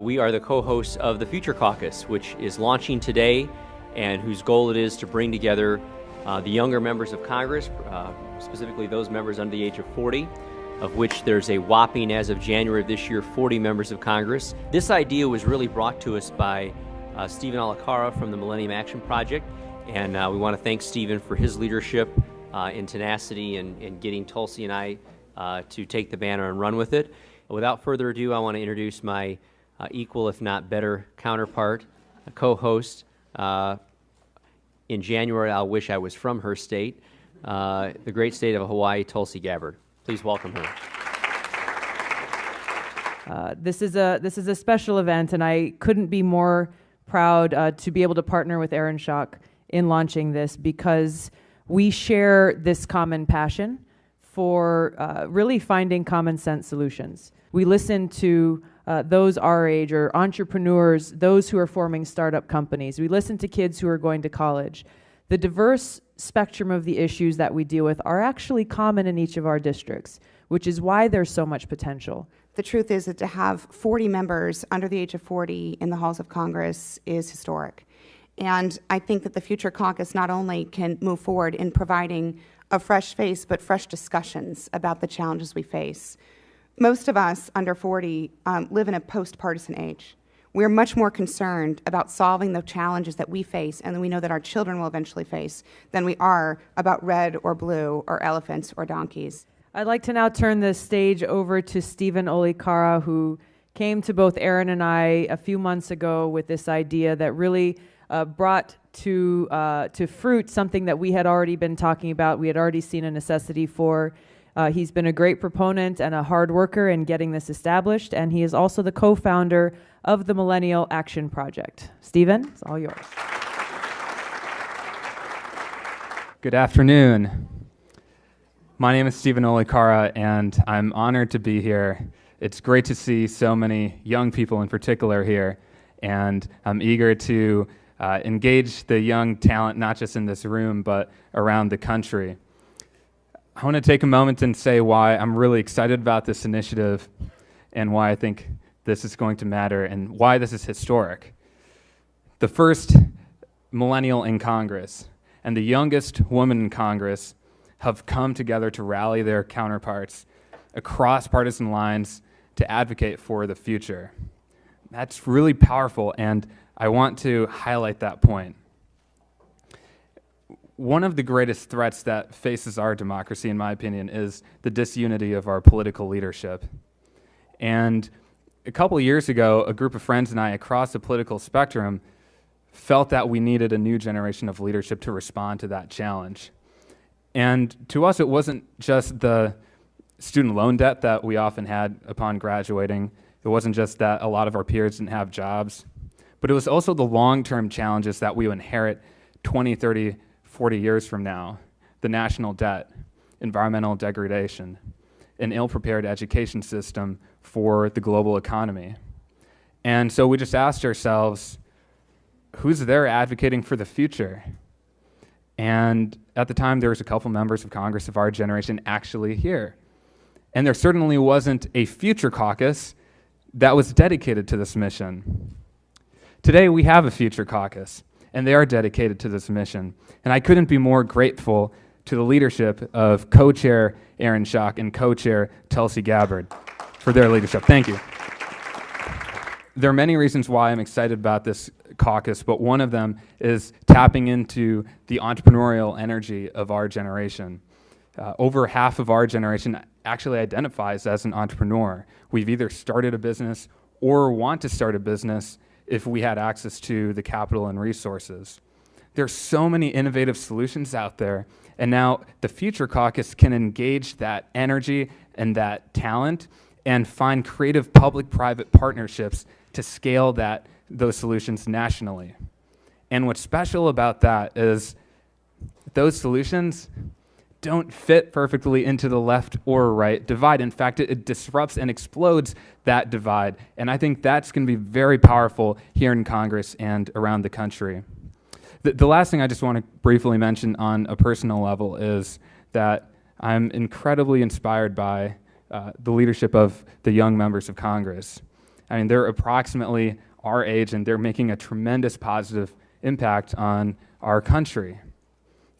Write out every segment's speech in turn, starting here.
We are the co-hosts of the Future Caucus, which is launching today and whose goal it is to bring together the younger members of Congress, specifically those members under the age of 40, of which there's a whopping, as of January of this year, 40 members of Congress. This idea was really brought to us by Steven Olikara from the Millennium Action Project, and we want to thank Steven for his leadership and tenacity in getting Tulsi and I to take the banner and run with it. Without further ado, I want to introduce my equal, if not better, counterpart, a co-host. In January, I'll wish I was from her state, the great state of Hawaii, Tulsi Gabbard. Please welcome her. This is a special event, and I couldn't be more proud to be able to partner with Aaron Schock in launching this, because we share this common passion for really finding common sense solutions. We listen to those our age, or entrepreneurs, those who are forming startup companies. We listen to kids who are going to college. The diverse spectrum of the issues that we deal with are actually common in each of our districts, which is why there's so much potential. The truth is that to have 40 members under the age of 40 in the halls of Congress is historic. And I think that the Future Caucus not only can move forward in providing a fresh face, but fresh discussions about the challenges we face. Most of us under 40 live in a post-partisan age. We're much more concerned about solving the challenges that we face and that we know that our children will eventually face than we are about red or blue or elephants or donkeys. I'd like to now turn the stage over to Steven Olikara, who came to both Aaron and I a few months ago with this idea that really brought to fruit something that we had already been talking about. We had already seen a necessity for. He's been a great proponent and a hard worker in getting this established, and he is also the co-founder of the Millennial Action Project. Steven, it's all yours. Good afternoon. My name is Steven Olikara, and I'm honored to be here. It's great to see so many young people in particular here, and I'm eager to engage the young talent, not just in this room, but around the country. I want to take a moment and say why I'm really excited about this initiative and why I think this is going to matter and why this is historic. The first millennial in Congress and the youngest woman in Congress have come together to rally their counterparts across partisan lines to advocate for the future. That's really powerful, and I want to highlight that point. One of the greatest threats that faces our democracy, in my opinion, is the disunity of our political leadership. And a couple of years ago, a group of friends and I across the political spectrum felt that we needed a new generation of leadership to respond to that challenge. And to us, it wasn't just the student loan debt that we often had upon graduating. It wasn't just that a lot of our peers didn't have jobs, but it was also the long-term challenges that we inherit 20, 30, 40 years from now: the national debt, environmental degradation, an ill-prepared education system for the global economy. And so we just asked ourselves, who's there advocating for the future? And at the time, there was a couple members of Congress of our generation actually here. And there certainly wasn't a Future Caucus that was dedicated to this mission. Today, we have a Future Caucus, and they are dedicated to this mission. And I couldn't be more grateful to the leadership of co-chair Aaron Schock and co-chair Tulsi Gabbard for their leadership. Thank you. There are many reasons why I'm excited about this caucus, but one of them is tapping into the entrepreneurial energy of our generation. Over half of our generation actually identifies as an entrepreneur. We've either started a business or want to start a business if we had access to the capital and resources. There's so many innovative solutions out there, and now the Future Caucus can engage that energy and that talent and find creative public-private partnerships to scale those solutions nationally. And what's special about that is those solutions don't fit perfectly into the left or right divide. In fact, it disrupts and explodes that divide. And I think that's going to be very powerful here in Congress and around the country. The last thing I just want to briefly mention on a personal level is that I'm incredibly inspired by the leadership of the young members of Congress. I mean, they're approximately our age, and they're making a tremendous positive impact on our country.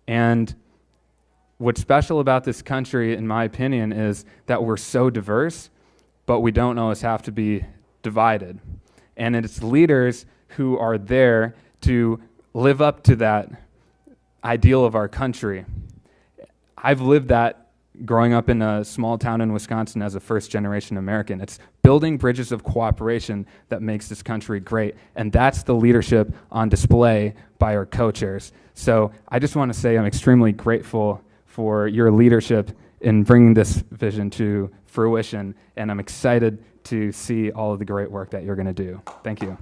And what's special about this country, in my opinion, is that we're so diverse, but we don't always have to be divided. And it's leaders who are there to live up to that ideal of our country. I've lived that growing up in a small town in Wisconsin as a first-generation American. It's building bridges of cooperation that makes this country great, and that's the leadership on display by our co-chairs. So I just want to say I'm extremely grateful for your leadership in bringing this vision to fruition, and I'm excited to see all of the great work that you're going to do. Thank you.